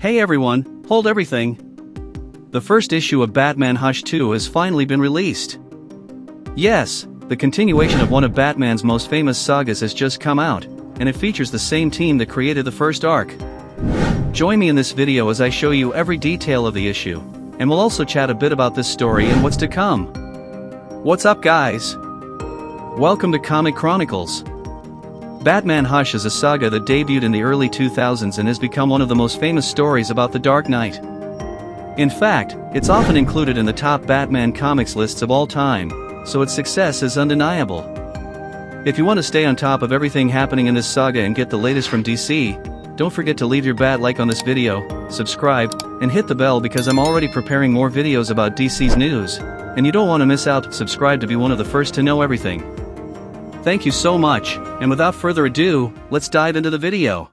Hey everyone, hold everything. The first issue of Batman Hush 2 has finally been released. Yes, the continuation of one of Batman's most famous sagas has just come out, and it features the same team that created the first arc. Join me in this video as I show you every detail of the issue, and we'll also chat a bit about this story and what's to come. What's up guys? Welcome to Comic Chronicles. Batman Hush is a saga that debuted in the early 2000s and has become one of the most famous stories about the Dark Knight. In fact, it's often included in the top Batman comics lists of all time, so its success is undeniable. If you want to stay on top of everything happening in this saga and get the latest from DC, don't forget to leave your bat like on this video, subscribe, and hit the bell because I'm already preparing more videos about DC's news, and you don't want to miss out. Subscribe to be one of the first to know everything. Thank you so much, and without further ado, let's dive into the video.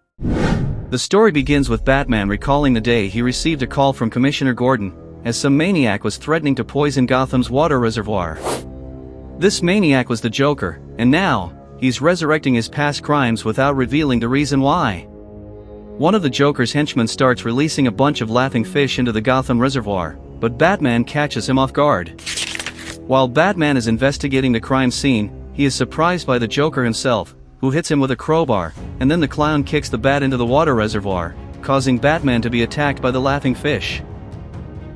The story begins with Batman recalling the day he received a call from Commissioner Gordon, as some maniac was threatening to poison Gotham's water reservoir. This maniac was the Joker, and now, he's resurrecting his past crimes without revealing the reason why. One of the Joker's henchmen starts releasing a bunch of laughing fish into the Gotham reservoir, but Batman catches him off guard. While Batman is investigating the crime scene, he is surprised by the Joker himself, who hits him with a crowbar, and then the clown kicks the bat into the water reservoir, causing Batman to be attacked by the laughing fish.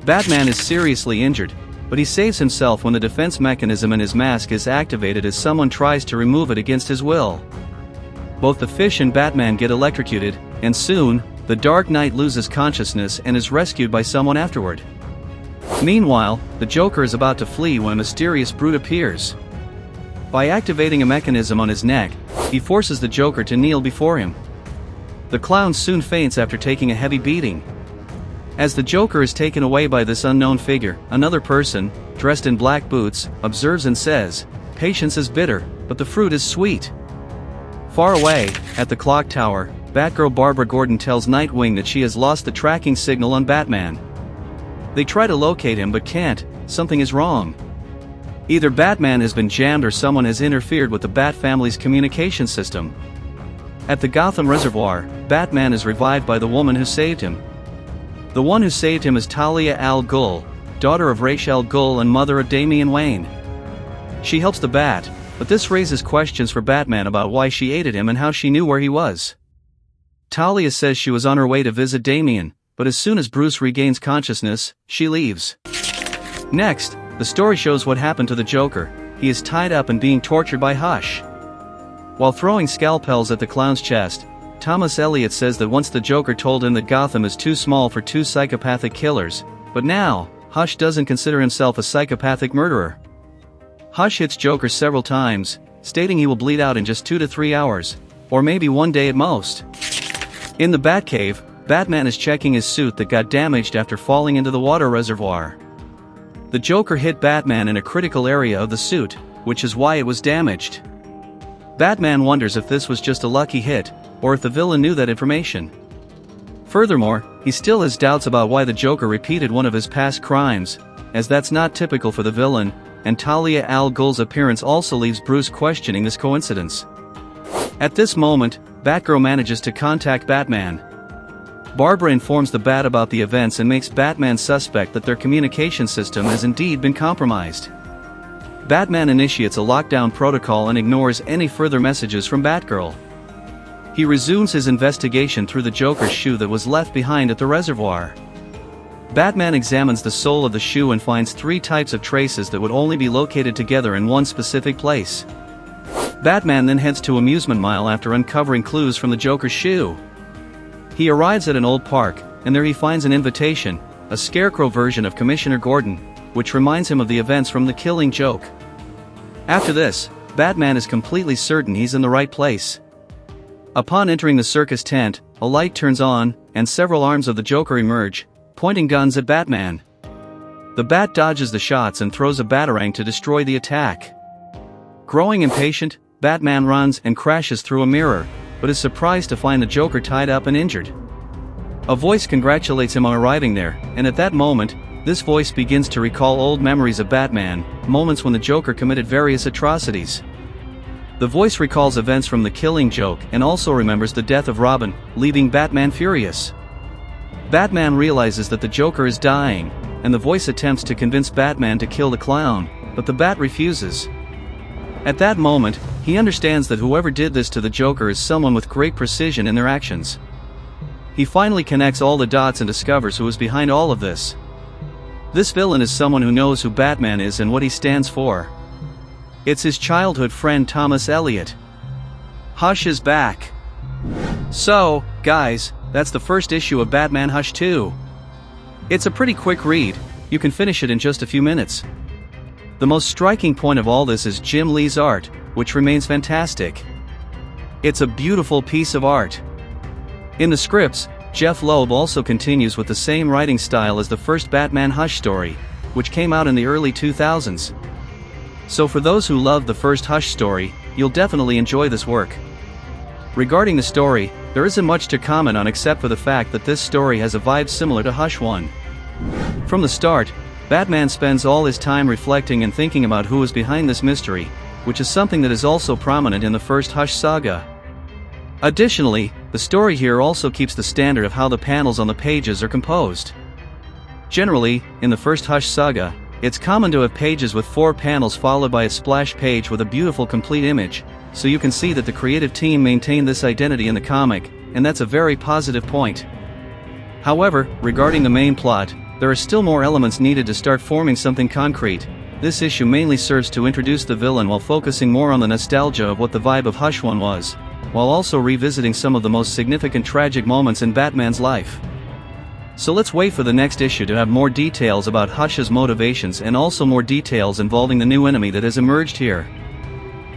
Batman is seriously injured, but he saves himself when the defense mechanism in his mask is activated as someone tries to remove it against his will. Both the fish and Batman get electrocuted, and soon, the Dark Knight loses consciousness and is rescued by someone afterward. Meanwhile, the Joker is about to flee when a mysterious brute appears. By activating a mechanism on his neck, he forces the Joker to kneel before him. The clown soon faints after taking a heavy beating. As the Joker is taken away by this unknown figure, another person, dressed in black boots, observes and says, "Patience is bitter, but the fruit is sweet." Far away, at the clock tower, Batgirl Barbara Gordon tells Nightwing that she has lost the tracking signal on Batman. They try to locate him but can't. Something is wrong. Either Batman has been jammed or someone has interfered with the Bat family's communication system. At the Gotham Reservoir, Batman is revived by the woman who saved him. The one who saved him is Talia al Ghul, daughter of Ra's al Ghul and mother of Damian Wayne. She helps the Bat, but this raises questions for Batman about why she aided him and how she knew where he was. Talia says she was on her way to visit Damian, but as soon as Bruce regains consciousness, she leaves. Next, the story shows what happened to the Joker. He is tied up and being tortured by Hush. While throwing scalpels at the clown's chest, Thomas Elliot says that once the Joker told him that Gotham is too small for two psychopathic killers, but now, Hush doesn't consider himself a psychopathic murderer. Hush hits Joker several times, stating he will bleed out in just 2 to 3 hours, or maybe one day at most. In the Batcave, Batman is checking his suit that got damaged after falling into the water reservoir. The Joker hit Batman in a critical area of the suit, which is why it was damaged. Batman wonders if this was just a lucky hit, or if the villain knew that information. Furthermore, he still has doubts about why the Joker repeated one of his past crimes, as that's not typical for the villain, and Talia al Ghul's appearance also leaves Bruce questioning this coincidence. At this moment, Batgirl manages to contact Batman. Barbara informs the Bat about the events and makes Batman suspect that their communication system has indeed been compromised. Batman initiates a lockdown protocol and ignores any further messages from Batgirl. He resumes his investigation through the Joker's shoe that was left behind at the reservoir. Batman examines the sole of the shoe and finds 3 types of traces that would only be located together in one specific place. Batman then heads to Amusement Mile after uncovering clues from the Joker's shoe. He arrives at an old park, and there he finds an invitation, a scarecrow version of Commissioner Gordon, which reminds him of the events from The Killing Joke. After this, Batman is completely certain he's in the right place. Upon entering the circus tent, a light turns on, and several arms of the Joker emerge, pointing guns at Batman. The Bat dodges the shots and throws a batarang to destroy the attack. Growing impatient, Batman runs and crashes through a mirror, but is surprised to find the Joker tied up and injured. A voice congratulates him on arriving there, and at that moment, this voice begins to recall old memories of Batman, moments when the Joker committed various atrocities. The voice recalls events from The Killing Joke and also remembers the death of Robin, leaving Batman furious. Batman realizes that the Joker is dying, and the voice attempts to convince Batman to kill the clown, but the Bat refuses. At that moment, he understands that whoever did this to the Joker is someone with great precision in their actions. He finally connects all the dots and discovers who is behind all of this. This villain is someone who knows who Batman is and what he stands for. It's his childhood friend Thomas Elliot. Hush is back. So, guys, that's the first issue of Batman Hush 2. It's a pretty quick read, you can finish it in just a few minutes. The most striking point of all this is Jim Lee's art, which remains fantastic. It's a beautiful piece of art. In the scripts, Jeff Loeb also continues with the same writing style as the first Batman Hush story, which came out in the early 2000s. So for those who loved the first Hush story, you'll definitely enjoy this work. Regarding the story, there isn't much to comment on except for the fact that this story has a vibe similar to Hush 1. From the start, Batman spends all his time reflecting and thinking about who is behind this mystery, which is something that is also prominent in the first Hush saga. Additionally, the story here also keeps the standard of how the panels on the pages are composed. Generally, in the first Hush saga, it's common to have pages with 4 panels followed by a splash page with a beautiful complete image, so you can see that the creative team maintained this identity in the comic, and that's a very positive point. However, regarding the main plot, there are still more elements needed to start forming something concrete. This issue mainly serves to introduce the villain while focusing more on the nostalgia of what the vibe of Hush 1 was, while also revisiting some of the most significant tragic moments in Batman's life. So let's wait for the next issue to have more details about Hush's motivations and also more details involving the new enemy that has emerged here.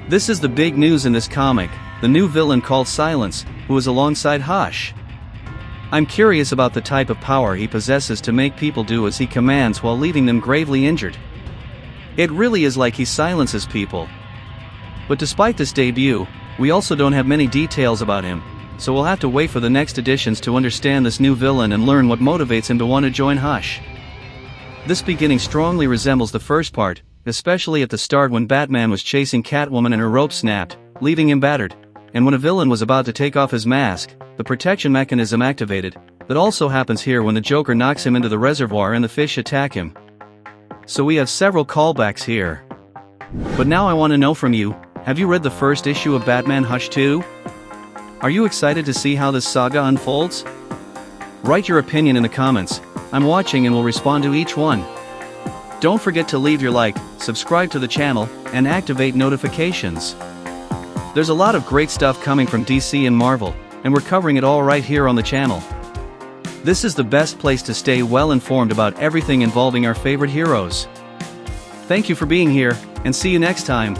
This is the big news in this comic, the new villain called Silence, who is alongside Hush. I'm curious about the type of power he possesses to make people do as he commands while leaving them gravely injured. It really is like he silences people. But despite this debut, we also don't have many details about him, so we'll have to wait for the next editions to understand this new villain and learn what motivates him to want to join Hush. This beginning strongly resembles the first part, especially at the start when Batman was chasing Catwoman and her rope snapped, leaving him battered, and when a villain was about to take off his mask, the protection mechanism activated. That also happens here when the Joker knocks him into the reservoir and the fish attack him. So we have several callbacks here. But now I want to know from you, have you read the first issue of Batman Hush 2? Are you excited to see how this saga unfolds? Write your opinion in the comments, I'm watching and will respond to each one. Don't forget to leave your like, subscribe to the channel, and activate notifications. There's a lot of great stuff coming from DC and Marvel, and we're covering it all right here on the channel. This is the best place to stay well informed about everything involving our favorite heroes. Thank you for being here, and see you next time.